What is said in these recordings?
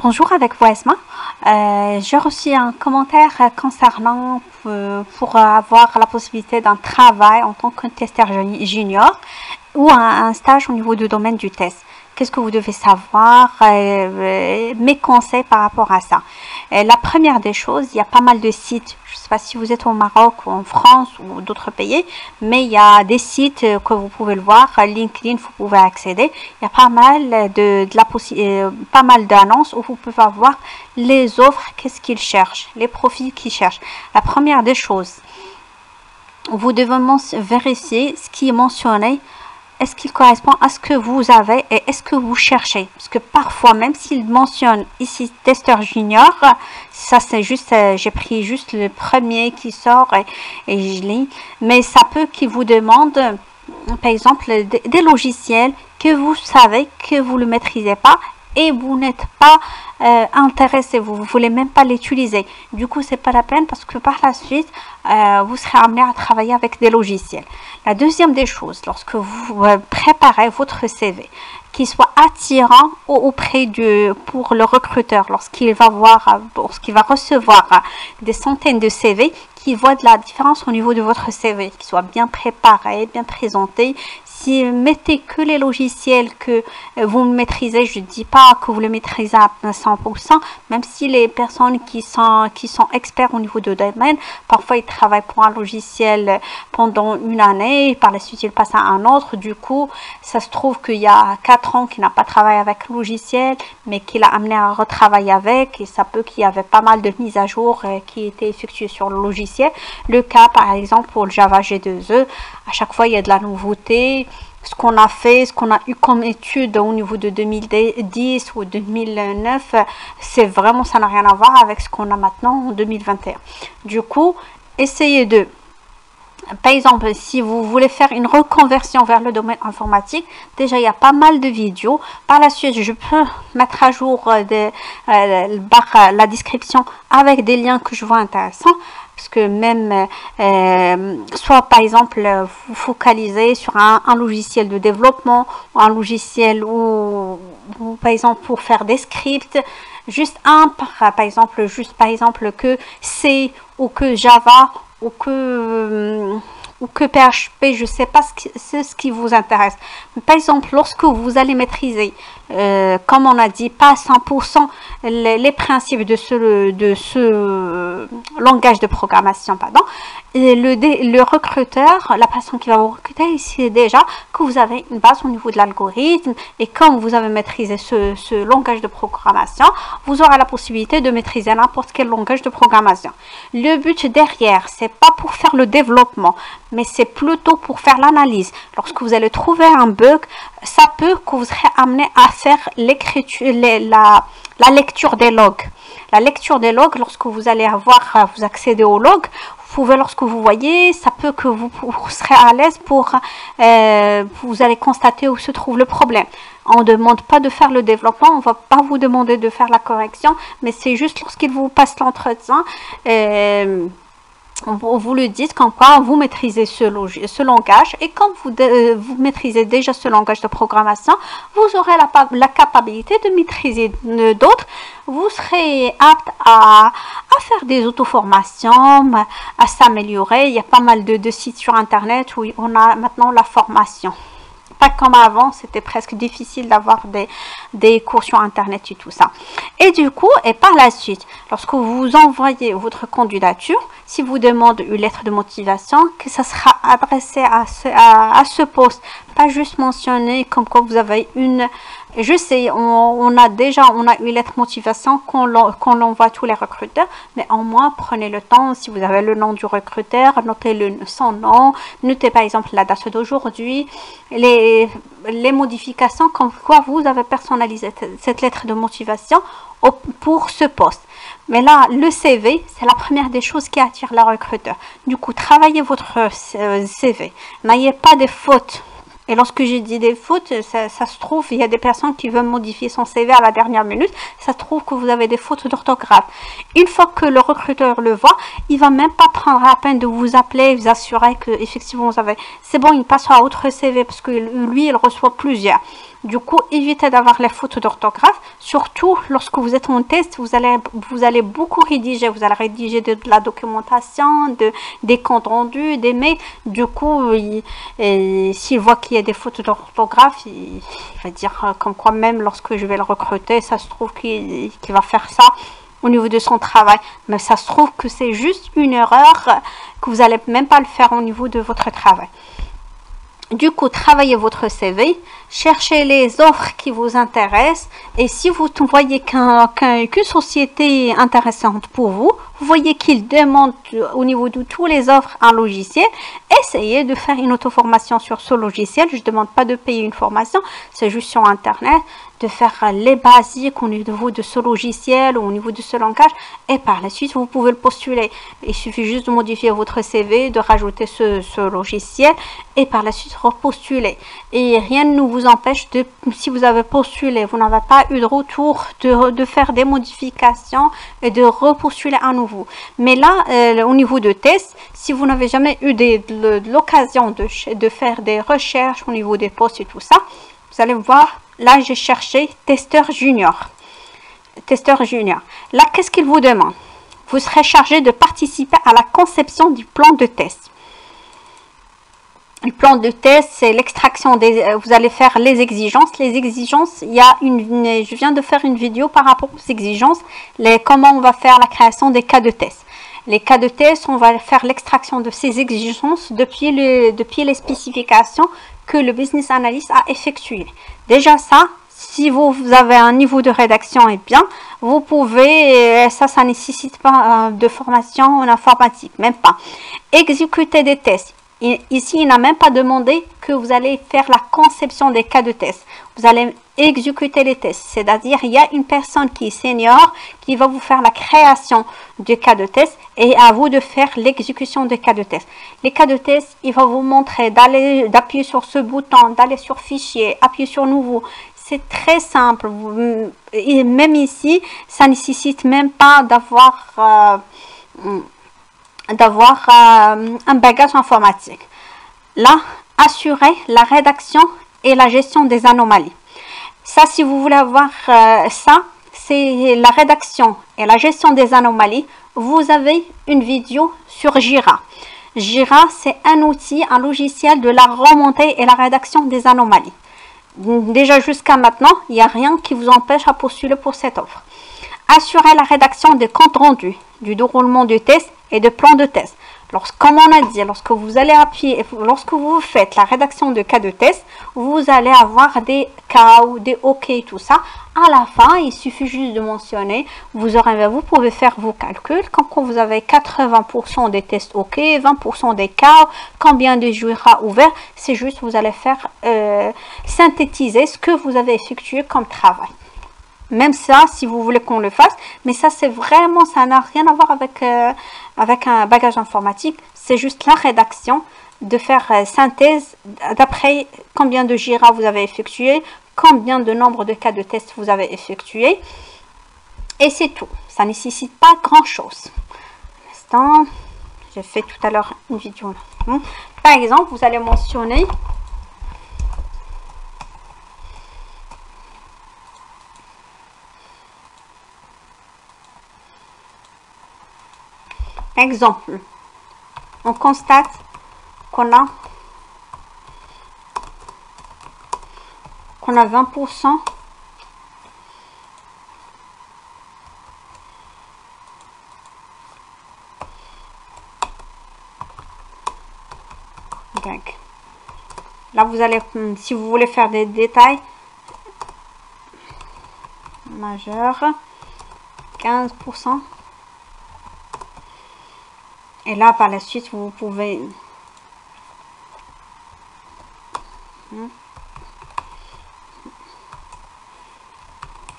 Bonjour, avec vous Esma. J'ai reçu un commentaire concernant pour avoir la possibilité d'un travail en tant que testeur junior ou un stage au niveau du domaine du test. Qu'est-ce que vous devez savoir, mes conseils par rapport à ça. La première des choses, il y a pas mal de sites, je ne sais pas si vous êtes au Maroc ou en France ou d'autres pays, mais il y a des sites que vous pouvez le voir, LinkedIn, vous pouvez accéder. Il y a pas mal pas mal d'annonces où vous pouvez voir les offres, qu'est-ce qu'ils cherchent, les profils qu'ils cherchent. La première des choses, vous devez vérifier ce qui est mentionné. Est-ce qu'il correspond à ce que vous avez et est-ce que vous cherchez? Parce que parfois, même s'il mentionne ici testeur junior, ça c'est juste, j'ai pris juste le premier qui sort et je lis. Mais ça peut qu'il vous demande, par exemple, des logiciels que vous savez que vous ne maîtrisez pas et vous n'êtes pas intéressé, vous ne voulez même pas l'utiliser. Du coup, c'est pas la peine parce que par la suite, vous serez amené à travailler avec des logiciels. La deuxième des choses, lorsque vous préparez votre CV, qu'il soit attirant auprès pour le recruteur, lorsqu'il va recevoir des centaines de CV, qu'il voit de la différence au niveau de votre CV, qu'il soit bien préparé, bien présenté. Si mettez que les logiciels que vous maîtrisez, je ne dis pas que vous le maîtrisez à 100%, même si les personnes qui sont experts au niveau de domaine, parfois ils travaillent pour un logiciel pendant une année, par la suite ils passent à un autre, du coup ça se trouve qu'il y a 4 ans qu'il n'a pas travaillé avec le logiciel, mais qu'il a amené à retravailler avec, et ça peut qu'il y avait pas mal de mises à jour qui étaient effectuées sur le logiciel. Le cas par exemple pour le Java J2E, à chaque fois il y a de la nouveauté. Ce qu'on a fait, ce qu'on a eu comme étude au niveau de 2010 ou 2009, c'est vraiment, ça n'a rien à voir avec ce qu'on a maintenant en 2021. Du coup, essayez de, par exemple, si vous voulez faire une reconversion vers le domaine informatique, déjà il y a pas mal de vidéos. Par la suite, je peux mettre à jour la description avec des liens que je vois intéressants. Parce que même, soit par exemple, vous focalisez sur un logiciel de développement, ou un logiciel ou par exemple pour faire des scripts, juste par exemple que C ou que Java ou que PHP, je ne sais pas c'est ce qui vous intéresse. Par exemple, lorsque vous allez maîtriser, comme on a dit, pas à 100% les principes de ce langage de programmation, pardon, et le recruteur, la personne qui va vous recruter, il sait déjà que vous avez une base au niveau de l'algorithme, et quand vous avez maîtrisé ce langage de programmation, vous aurez la possibilité de maîtriser n'importe quel langage de programmation. Le but derrière, c'est pas pour faire le développement, mais c'est plutôt pour faire l'analyse. Lorsque vous allez trouver un bug, ça peut que vous serez amené à faire l'écriture, la lecture des logs. La lecture des logs, lorsque vous allez vous accéder aux logs, vous pouvez, lorsque vous voyez, ça peut que vous serez à l'aise vous allez constater où se trouve le problème. On ne demande pas de faire le développement, on ne va pas vous demander de faire la correction, mais c'est juste lorsqu'il vous passe l'entretien, vous le dites comme quoi vous maîtrisez ce langage, et quand vous maîtrisez déjà ce langage de programmation, vous aurez la capacité de maîtriser d'autres. Vous serez apte à faire des auto-formations, à s'améliorer. Il y a pas mal de sites sur internet où on a maintenant la formation. Pas comme avant, c'était presque difficile d'avoir des cours sur internet et tout ça. Et du coup, et par la suite, lorsque vous envoyez votre candidature, si vous demandez une lettre de motivation, que ça sera adressé à ce poste, pas juste mentionné comme quoi vous avez une... Je sais, on a une lettre de motivation qu'on l'envoie à tous les recruteurs, mais au moins prenez le temps, si vous avez le nom du recruteur, notez son nom, notez par exemple la date d'aujourd'hui, les modifications comme quoi vous avez personnalisé cette lettre de motivation pour ce poste. Mais là, le CV, c'est la première des choses qui attire le recruteur. Du coup, travaillez votre CV, n'ayez pas de fautes. Et lorsque j'ai dit des fautes, ça se trouve, il y a des personnes qui veulent modifier son CV à la dernière minute. Ça se trouve que vous avez des fautes d'orthographe. Une fois que le recruteur le voit, il va même pas prendre la peine de vous appeler et vous assurer que effectivement vous avez... C'est bon, il passe à autre CV parce que lui, il reçoit plusieurs. Du coup, évitez d'avoir les fautes d'orthographe. Surtout lorsque vous êtes en test, vous allez beaucoup rédiger. Vous allez rédiger de la documentation, des comptes rendus, des mails. Du coup, s'il voit qu'il y a des fautes d'orthographe, il va dire comme quoi même lorsque je vais le recruter, ça se trouve qu'il va faire ça au niveau de son travail. Mais ça se trouve que c'est juste une erreur, que vous n'allez même pas le faire au niveau de votre travail. Du coup, travaillez votre CV, cherchez les offres qui vous intéressent et si vous voyez qu'une société est intéressante pour vous, vous voyez qu'il demande au niveau de tous les offres un logiciel, essayez de faire une auto-formation sur ce logiciel. Je ne demande pas de payer une formation, c'est juste sur Internet, de faire les basiques au niveau de ce logiciel ou au niveau de ce langage et par la suite, vous pouvez le postuler. Il suffit juste de modifier votre CV, de rajouter ce logiciel et par la suite repostuler. Et rien ne vous empêche de, si vous avez postulé, vous n'avez pas eu de retour, de faire des modifications et de repostuler à nouveau. Mais là, au niveau de test, si vous n'avez jamais eu l'occasion de faire des recherches au niveau des postes et tout ça, vous allez voir, là j'ai cherché testeur junior. Testeur junior. Là, qu'est-ce qu'il vous demande? Vous serez chargé de participer à la conception du plan de test. Le plan de test, c'est l'extraction des... Vous allez faire les exigences. Les exigences, il y a je viens de faire une vidéo par rapport aux exigences. Comment on va faire la création des cas de test. Les cas de test, on va faire l'extraction de ces exigences depuis les spécifications que le business analyst a effectuées. Déjà ça, si vous avez un niveau de rédaction et bien, vous pouvez, ça ne nécessite pas de formation en informatique, même pas. Exécuter des tests. Ici, il n'a même pas demandé que vous allez faire la conception des cas de test. Vous allez exécuter les tests. C'est-à-dire, il y a une personne qui est senior qui va vous faire la création du cas de test et à vous de faire l'exécution des cas de test. Les cas de test, il va vous montrer d'appuyer sur ce bouton, d'aller sur fichier, appuyer sur nouveau. C'est très simple. Et même ici, ça ne nécessite même pas d'avoir un bagage informatique. Là, assurer la rédaction et la gestion des anomalies. Ça, si vous voulez avoir ça, c'est la rédaction et la gestion des anomalies. Vous avez une vidéo sur Jira. Jira, c'est un outil, un logiciel de la remontée et la rédaction des anomalies. Déjà jusqu'à maintenant, il n'y a rien qui vous empêche à postuler pour cette offre. Assurer la rédaction des comptes rendus, du déroulement du test et de plans de test. Comme on a dit, lorsque vous allez appuyer, lorsque vous faites la rédaction de cas de test, vous allez avoir des cas ou des OK, tout ça. À la fin, il suffit juste de mentionner, vous pouvez faire vos calculs. Quand vous avez 80% des tests OK, 20% des cas, combien de Jira ouverts, c'est juste vous allez faire synthétiser ce que vous avez effectué comme travail. Même ça, si vous voulez qu'on le fasse, mais ça c'est vraiment, ça n'a rien à voir avec un bagage informatique, c'est juste la rédaction, de faire synthèse d'après combien de Jira vous avez effectué, combien de nombre de cas de test vous avez effectué, et c'est tout. Ça ne nécessite pas grand chose. Un instant, j'ai fait tout à l'heure une vidéo là. Par exemple, vous allez mentionner exemple, on constate qu'on a 20% donc là vous allez, si vous voulez faire des détails majeurs, 15%. Et là, par la suite, vous pouvez...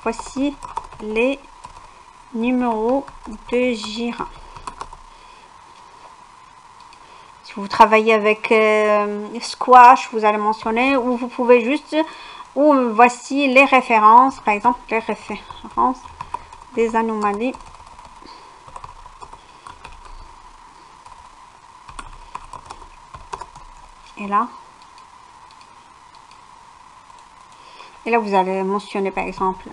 Voici les numéros de Jira. Si vous travaillez avec Squash, vous allez mentionner, ou vous pouvez juste... Ou voici les références, par exemple, les références des anomalies. Et là, Et là, vous allez mentionner par exemple,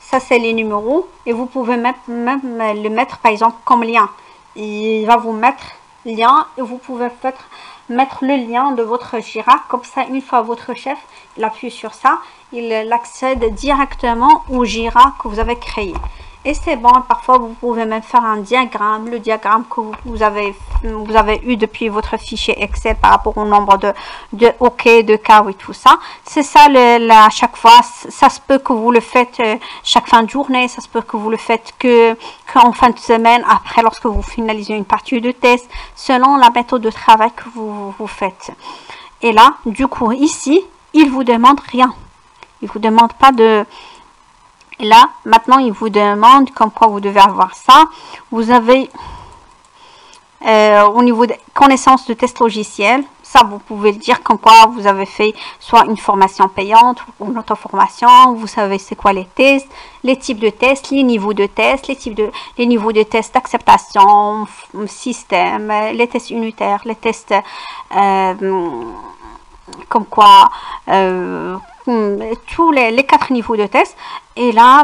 ça c'est les numéros. Et vous pouvez même le mettre par exemple comme lien. Il va vous mettre lien et vous pouvez mettre le lien de votre Jira. Comme ça, une fois votre chef, il appuie sur ça, il accède directement au Jira que vous avez créé. Et c'est bon, parfois vous pouvez même faire un diagramme, le diagramme que vous avez eu depuis votre fichier Excel par rapport au nombre de OK, de cas et tout ça. C'est ça, à chaque fois, ça se peut que vous le faites chaque fin de journée, ça se peut que vous le faites qu'en fin de semaine, après lorsque vous finalisez une partie de test, selon la méthode de travail que vous faites. Et là, du coup, ici, il vous demande rien. Il vous demande pas de... Et là, maintenant, il vous demande comme quoi vous devez avoir ça. Vous avez, au niveau des connaissances de test logiciel, ça, vous pouvez le dire comme quoi vous avez fait soit une formation payante ou une auto-formation. Vous savez c'est quoi les tests, les types de tests, les niveaux de tests, les niveaux de tests d'acceptation, système, les tests unitaires, les tests comme quoi... tous les 4 niveaux de test. Et là,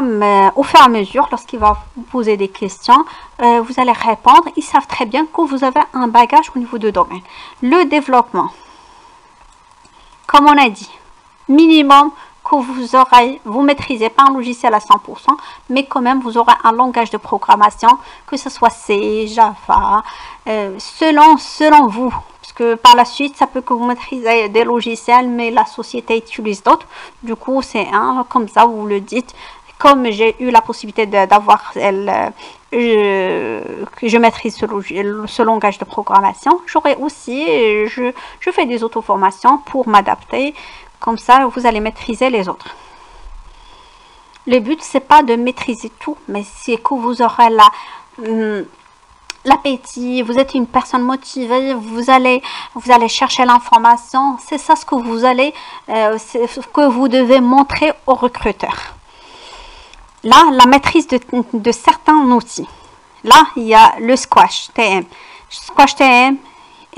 au fur et à mesure, lorsqu'il va vous poser des questions, vous allez répondre. Ils savent très bien que vous avez un bagage au niveau de domaine. Le développement, comme on a dit, minimum que vous maîtrisez pas un logiciel à 100%, mais quand même vous aurez un langage de programmation, que ce soit C, Java, selon vous. Que par la suite, ça peut que vous maîtrisez des logiciels, mais la société utilise d'autres. Du coup, c'est comme ça, vous le dites. Comme j'ai eu la possibilité d'avoir que je maîtrise ce langage de programmation, j'aurai aussi, je fais des auto-formations pour m'adapter. Comme ça, vous allez maîtriser les autres. Le but, c'est pas de maîtriser tout, mais c'est que vous aurez l'appétit, vous êtes une personne motivée, vous allez chercher l'information. C'est ça ce que ce que vous devez montrer aux recruteurs. Là, la maîtrise de certains outils. Là, il y a le Squash TM. Squash TM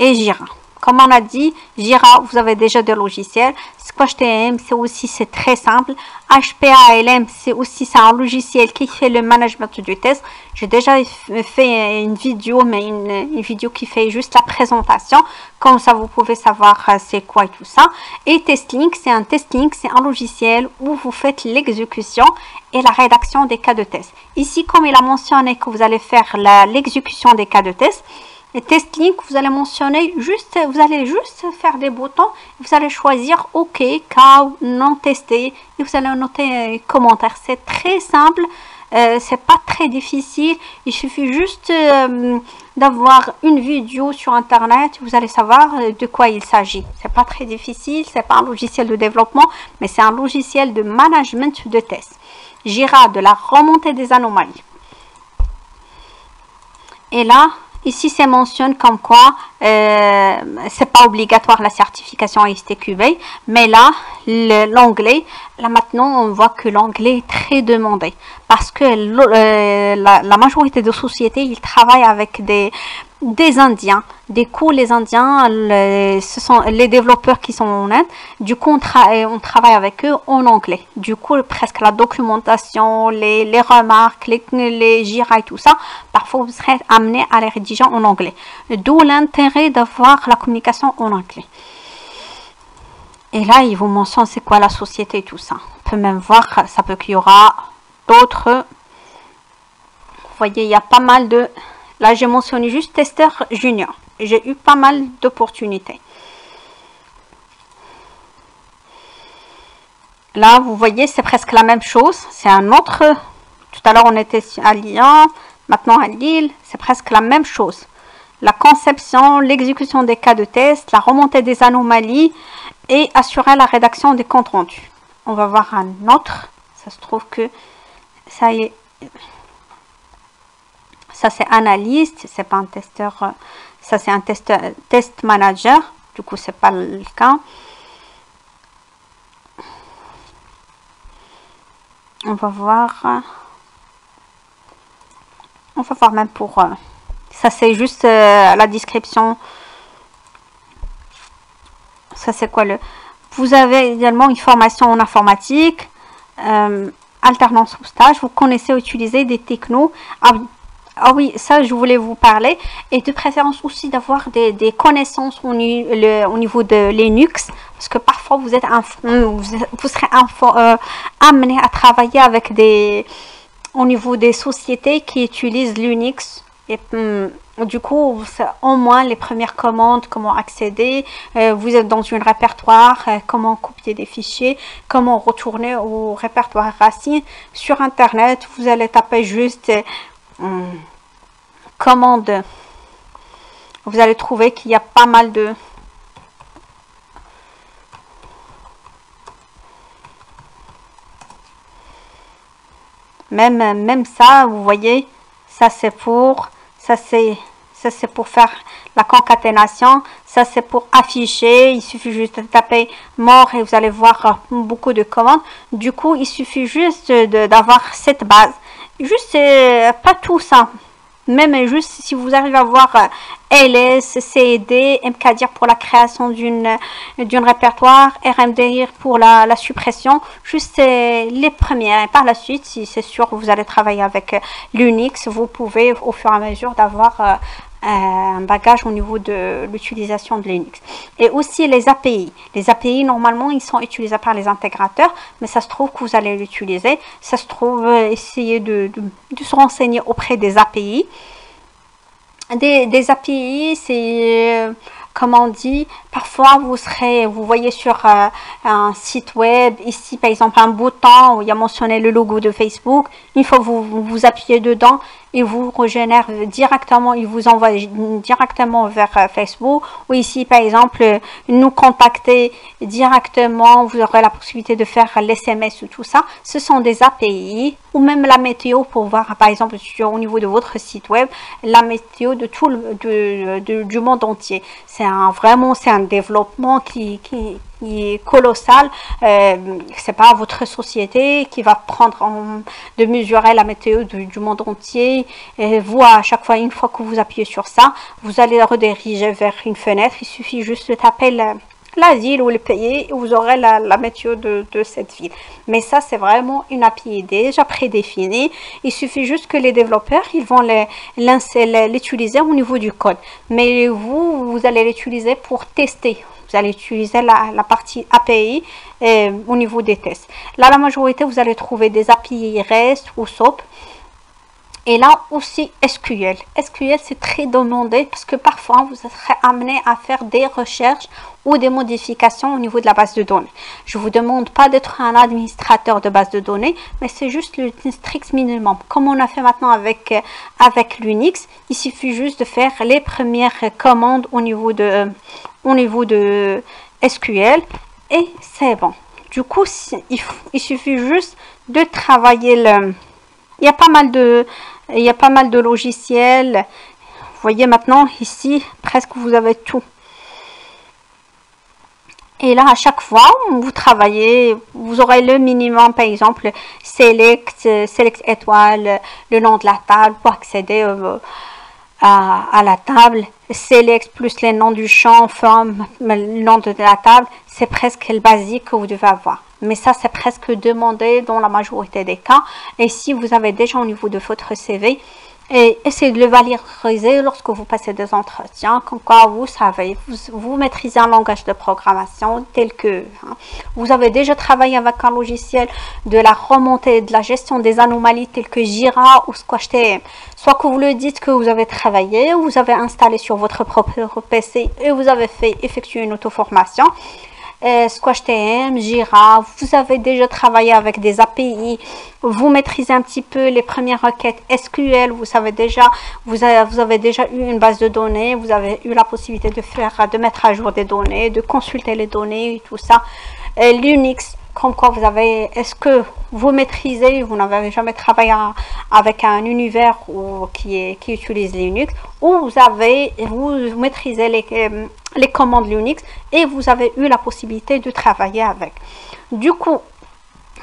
et Jira. Comme on a dit, Jira, vous avez déjà des logiciels. Squash TM, c'est très simple. HPALM, c'est un logiciel qui fait le management du test. J'ai déjà fait une vidéo, mais une vidéo qui fait juste la présentation. Comme ça, vous pouvez savoir c'est quoi et tout ça. Et TestLink, c'est un logiciel où vous faites l'exécution et la rédaction des cas de test. Ici, comme il a mentionné que vous allez faire l'exécution des cas de test, et TestLink, vous allez mentionner vous allez juste faire des boutons, vous allez choisir OK, cas, non testé, et vous allez noter commentaire. C'est très simple, c'est pas très difficile, il suffit juste d'avoir une vidéo sur internet, vous allez savoir de quoi il s'agit. C'est pas très difficile, c'est pas un logiciel de développement, mais c'est un logiciel de management de tests. Jira, de la remontée des anomalies. Et là, ici, c'est mentionné comme quoi c'est pas obligatoire la certification STQB, mais là, l'anglais, là maintenant, on voit que l'anglais est très demandé parce que la majorité de sociétés, ils travaillent avec des Indiens. Du coup, les Indiens, ce sont les développeurs qui sont en Inde. Du coup, on travaille avec eux en anglais. Du coup, presque la documentation, les remarques, les Jira et tout ça, parfois vous serez amené à les rédiger en anglais. D'où l'intérêt d'avoir la communication en anglais. Et là, ils vous mentionnent c'est quoi la société et tout ça. On peut même voir, ça peut qu'il y aura d'autres. Vous voyez, il y a pas mal de... Là, j'ai mentionné juste testeur junior. J'ai eu pas mal d'opportunités. Là, vous voyez, c'est presque la même chose. C'est un autre... Tout à l'heure, on était à Lyon. Maintenant, à Lille. C'est presque la même chose. La conception, l'exécution des cas de test, la remontée des anomalies et assurer la rédaction des comptes rendus. On va voir un autre. Ça se trouve que ça y est... Ça, c'est analyste, c'est pas un testeur. Ça, c'est un test manager. Du coup, c'est pas le cas. On va voir. On va voir même pour... ça, c'est juste la description. Ça, c'est quoi le... Vous avez également une formation en informatique, alternance ou stage. Vous connaissez utiliser des technos. Ah oui, ça je voulais vous parler. Et de préférence aussi d'avoir des connaissances au niveau de Linux. Parce que parfois vous serez amené à travailler avec au niveau des sociétés qui utilisent Linux. Et du coup, au moins les premières commandes, comment accéder, vous êtes dans un répertoire, comment copier des fichiers, comment retourner au répertoire racine. Sur Internet, vous allez taper juste commande. Vous allez trouver qu'il y a pas mal de... Même ça, vous voyez, ça c'est pour faire la concaténation, ça c'est pour afficher. Il suffit juste de taper mort et vous allez voir beaucoup de commandes. Du coup, il suffit juste d'avoir cette base. Juste, pas tout ça. Même juste si vous arrivez à voir ls, ced, mkdir pour la création d'un répertoire, rmdir pour la suppression, juste les premières. Et par la suite, si c'est sûr que vous allez travailler avec Linux, vous pouvez au fur et à mesure d'avoir un bagage au niveau de l'utilisation de Linux. Et aussi les API. Les API, normalement, ils sont utilisés par les intégrateurs, mais ça se trouve que vous allez l'utiliser. Ça se trouve, essayer de se renseigner auprès des API. Des API, c'est... Comme on dit, parfois vous voyez sur un site web, ici par exemple un bouton où il y a mentionné le logo de Facebook. Une fois que vous appuyez dedans, il vous régénère directement, il vous envoie directement vers Facebook. Ou ici par exemple, nous contacter directement, vous aurez la possibilité de faire l'SMS ou tout ça. Ce sont des API, ou même la météo pour voir par exemple au niveau de votre site web, la météo de tout du monde entier. C'est un développement qui est colossal. C'est pas votre société qui va prendre de mesurer la météo du monde entier. Et vous, à chaque fois, une fois que vous appuyez sur ça, vous allez rediriger vers une fenêtre. Il suffit juste de taper la ville ou le pays et vous aurez la météo de cette ville. Mais ça, c'est vraiment une API déjà prédéfinie. Il suffit juste que les développeurs, ils vont l'utiliser au niveau du code. Mais vous allez l'utiliser pour tester. Vous allez utiliser la partie API au niveau des tests. Là, la majorité, vous allez trouver des API REST ou SOAP. Et là aussi SQL. SQL, c'est très demandé parce que parfois vous serez amené à faire des recherches ou des modifications au niveau de la base de données. Je ne vous demande pas d'être un administrateur de base de données, mais c'est juste le strict minimum. Comme on a fait maintenant avec Linux, il suffit juste de faire les premières commandes au niveau de SQL et c'est bon. Du coup, il suffit juste de travailler il y a pas mal de logiciels. Vous voyez maintenant ici, presque vous avez tout. Et là, à chaque fois où vous travaillez, vous aurez le minimum, par exemple, select étoile, le nom de la table pour accéder à la table. Select plus les noms du champ, forme, le nom de la table. C'est presque le basique que vous devez avoir. Mais ça, c'est presque demandé dans la majorité des cas. Et si vous avez déjà au niveau de votre CV, essayez de le valoriser lorsque vous passez des entretiens. Comme quoi, vous savez, vous maîtrisez un langage de programmation tel que vous avez déjà travaillé avec un logiciel de la remontée, de la gestion des anomalies tel que Jira ou SquashTM. Soit que vous le dites que vous avez travaillé, ou vous avez installé sur votre propre PC et vous avez effectué une auto-formation. SquashTM, Jira, vous avez déjà travaillé avec des API, vous maîtrisez un petit peu les premières requêtes SQL, vous avez déjà eu une base de données, vous avez eu la possibilité de mettre à jour des données, de consulter les données et tout ça. Linux, comme quoi est-ce que vous maîtrisez, vous n'avez jamais travaillé avec un univers qui utilise Linux, ou vous maîtrisez les commandes Linux et vous avez eu la possibilité de travailler avec. Du coup,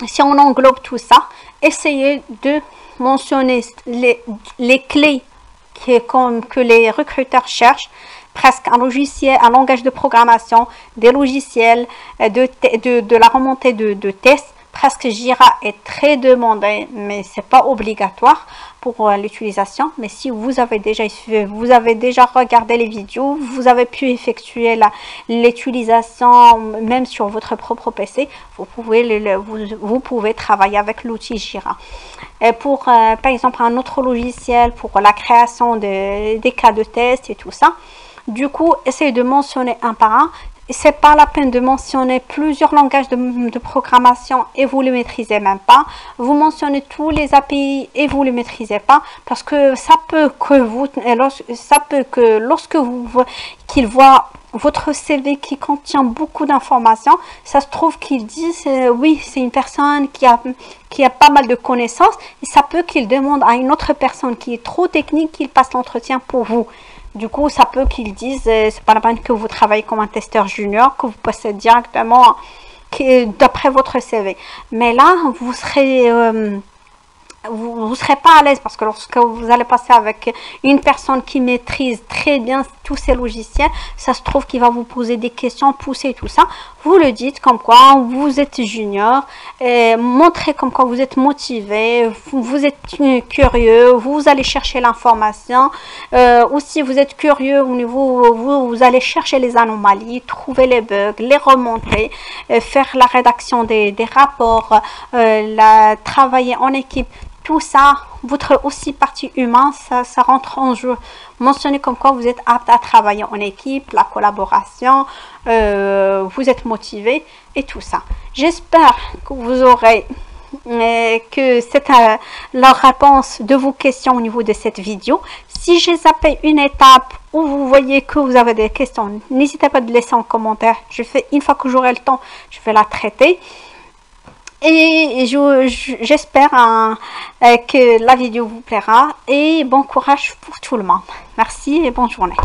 si on englobe tout ça, essayez de mentionner les clés que les recruteurs cherchent. presque un logiciel, un langage de programmation, des logiciels, de la remontée de tests. Presque Jira est très demandé, mais c'est pas obligatoire pour l'utilisation. Mais si vous avez déjà regardé les vidéos, vous avez pu effectuer l'utilisation même sur votre propre PC, vous pouvez travailler avec l'outil Jira. Et pour par exemple un autre logiciel pour la création des cas de test et tout ça, du coup essayez de mentionner un par un. C'est pas la peine de mentionner plusieurs langages de programmation et vous les maîtrisez même pas. Vous mentionnez tous les API et vous les maîtrisez pas, parce que ça peut que lorsque qu'ils voient votre CV qui contient beaucoup d'informations, ça se trouve qu'ils disent oui, c'est une personne qui a pas mal de connaissances, et ça peut qu'ils demandent à une autre personne qui est trop technique qu'il passe l'entretien pour vous. Du coup, ça peut qu'ils disent, c'est pas la peine que vous travaillez comme un testeur junior, que vous passez directement d'après votre CV. Mais là, vous serez pas à l'aise, parce que lorsque vous allez passer avec une personne qui maîtrise très bien tous ces logiciels, ça se trouve qu'il va vous poser des questions poussées et tout ça. Vous le dites comme quoi vous êtes junior, montrez comme quoi vous êtes motivé, vous êtes curieux, vous allez chercher l'information. Aussi, vous êtes curieux au niveau, vous allez chercher les anomalies, trouver les bugs, les remonter, faire la rédaction des rapports, travailler en équipe. Tout ça, votre aussi partie humaine, ça rentre en jeu. Mentionnez comme quoi vous êtes apte à travailler en équipe, la collaboration, vous êtes motivé et tout ça. J'espère que vous aurez que c'est la réponse de vos questions au niveau de cette vidéo. Si j'ai zappé une étape où vous voyez que vous avez des questions, n'hésitez pas de laisser en commentaire. Une fois que j'aurai le temps, je vais la traiter. Et j'espère que la vidéo vous plaira, et bon courage pour tout le monde. Merci et bonne journée.